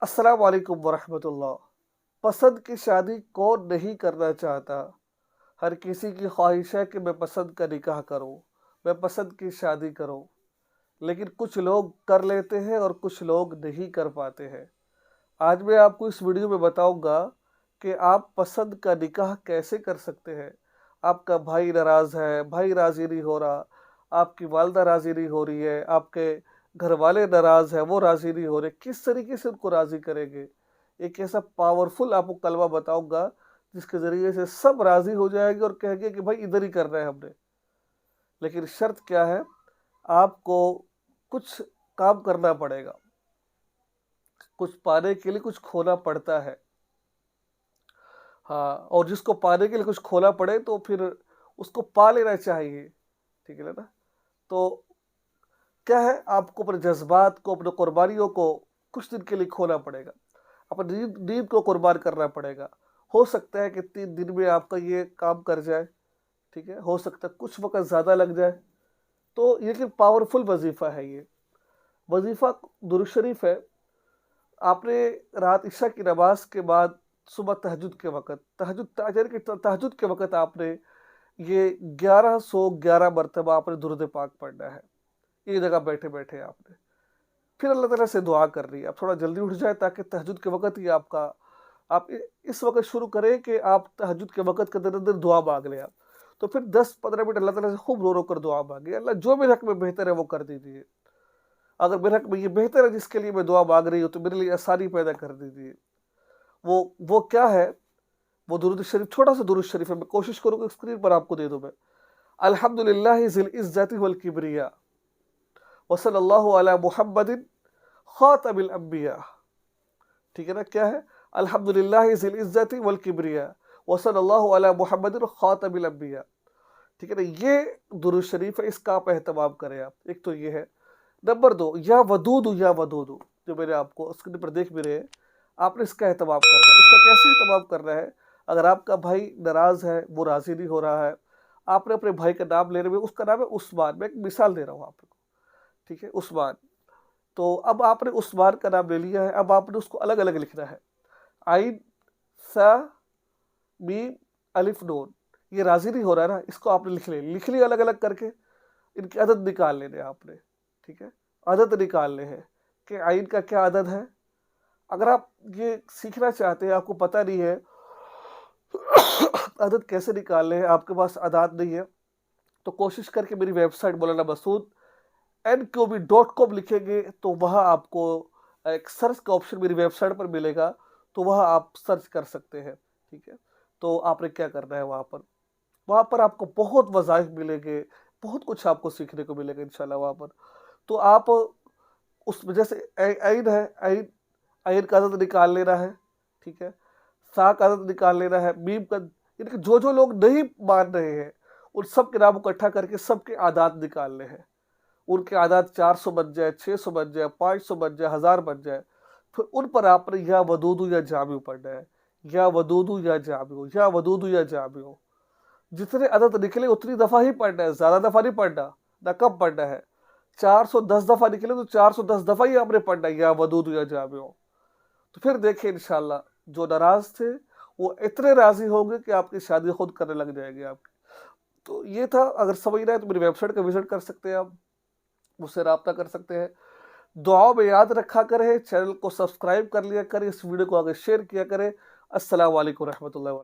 अस्सलाम वालेकुम वरहमतुल्लाह। पसंद की शादी कौन नहीं करना चाहता। हर किसी की ख्वाहिश है कि मैं पसंद का निकाह करूं, मैं पसंद की शादी करूं। लेकिन कुछ लोग कर लेते हैं और कुछ लोग नहीं कर पाते हैं। आज मैं आपको इस वीडियो में बताऊंगा कि आप पसंद का निकाह कैसे कर सकते हैं। आपका भाई नाराज़ है, भाई राज़ी नहीं हो रहा, आपकी वालदा राज़ी नहीं हो रही है, आपके घर वाले नाराज़ हैं, वो राज़ी नहीं हो रहे, किस तरीके से उनको राज़ी करेंगे। एक ऐसा पावरफुल आपको कलमा बताऊंगा जिसके ज़रिए से सब राज़ी हो जाएंगे और कहेंगे कि भाई इधर ही करना है हमने। लेकिन शर्त क्या है, आपको कुछ काम करना पड़ेगा, कुछ पाने के लिए कुछ खोना पड़ता है। हाँ, और जिसको पाने के लिए कुछ खोना पड़े तो फिर उसको पा लेना चाहिए। ठीक है ना। तो क्या है, आपको अपने जज्बात को, अपने कुर्बानियों को कुछ दिन के लिए खोना पड़ेगा, अपनी नींद नींद को कुर्बान करना पड़ेगा। हो सकता है कि 3 दिन में आपका ये काम कर जाए। ठीक है, हो सकता है कुछ वक्त ज़्यादा लग जाए। तो ये कि पावरफुल वजीफ़ा है ये वजीफ़ा, दुरूद शरीफ है। आपने रात इशा की नमाज के बाद सुबह तहज्जुद के वक़्त, तहज्जुद के वक़्त आपने ये 1111 मरतबा आपने दुरूद पाक पढ़ना है। एक जगह बैठे-बैठे आपने। फिर अल्लाह ताला से दुआ कर रही है। आप थोड़ा जल्दी उठ जाए ताकि तहज्जुद के वक़्त ही आपका आप इस वक़्त शुरू करें कि आप तहज्जुद के वक़्त के अंदर दुआ माँग लें आप। तो फिर 10-15 मिनट अल्लाह ताला से खूब रो-रो कर दुआ माँगिए। अल्लाह जो मेरे हक़ में बेहतर है वो कर दीजिए। अगर मेरे हक़ में ये बेहतर है जिसके लिए मैं दुआ माँग रही हूँ तो मेरे लिए आसानी पैदा कर दीजिए। वो क्या है? वो दुरूद शरीफ, छोटा-सा दुरूद शरीफ है। मैं कोशिश करूँगा स्क्रीन पर आपको दे दूँ मैं। अल्हम्दुलिल्लाहि ज़िल इज़्ज़ति वल किब्रिया व सल्लल्लाहु अला मुहम्मदिन खातमिल अंबिया। ठीक है ना। क्या है? अल्हम्दुलिल्लाहि ज़िल इज़्ज़ति वल किब्रिया व सल्लल्लाहु अला मुहम्मदिन खातमिल अंबिया। ठीक है ना। ये दुरूद शरीफ है, इसका आप एहतमाम करें आप। एक तो ये है। नंबर 2, या वदूदु, जो मैंने आपको स्क्रीन पर देख भी रहे हैं, आपने इसका एहतमाम करना है। इसका कैसे एहतमाम करना है? अगर आपका भाई नाराज़ है, वो राज़ी नहीं हो रहा है, आपने अपने भाई का नाम ले रहे हैं, उसका नाम है उस्मान। मैं एक मिसाल दे रहा हूँ आपको। ठीक है, उस्मान। तो अब आपने उस्मान का नाम ले लिया है, अब आपने उसको अलग-अलग लिखना है। आइन, सा, मीम, अलिफ, नून। ये राज़ी नहीं हो रहा है ना, इसको आपने लिख लिया अलग-अलग करके। इनकी अदद निकाल लेने आपने। ठीक है, अदद निकालने हैं कि आइन का क्या अदद है। अगर आप ये सीखना चाहते हैं, आपको पता नहीं है अदद कैसे निकालने हैं, आपके पास अदाद नहीं है, तो कोशिश करके मेरी वेबसाइट मौलाना मसूद nqb.com लिखेंगे तो वहाँ आपको एक सर्च का ऑप्शन मेरी वेबसाइट पर मिलेगा, तो वहाँ आप सर्च कर सकते हैं। ठीक है, तो आपने क्या करना है, वहाँ पर आपको बहुत वज़ाइफ मिलेंगे, बहुत कुछ आपको सीखने को मिलेगा इंशाल्लाह वहाँ पर। तो आप उसमें जैसे ऐन है, ऐन ऐन का अदद निकाल लेना है। ठीक है, सा का अदद निकाल लेना है, मीम का, यानी कि जो लोग नहीं मान रहे हैं उन सब के नाम इकट्ठा करके सबके आदात निकालने हैं। उनके आदात 400 बन जाए, 600 बन जाए, 500 बन जाए, 1000 बन जाए, फिर उन पर आपने या वदूदु या जामिउ पढ़ना है। या वदूदु या जामिउ, या वदूदु या जामिउ। जितने अदद निकले उतनी दफ़ा ही पढ़ना है, ज़्यादा दफ़ा नहीं पढ़ना, ना कम पढ़ना है। 410 दफ़ा निकले तो 410 दफ़ा ही आपने पढ़ना है, या वदूदु या जामिउ। तो फिर देखिए इंशाल्लाह जो नाराज़ थे वो इतने राज़ी होंगे कि आपकी शादी खुद करने लग जाएंगे आपकी। तो ये था, अगर समझना है तो मेरी वेबसाइट का विजिट कर सकते हैं आप, मुझसे राब्ता कर सकते हैं। दुआओं में याद रखा करें, चैनल को सब्सक्राइब कर लिया करें, इस वीडियो को आगे शेयर किया करें। अस्सलाम वालेकुम रहमतुल्लाहि व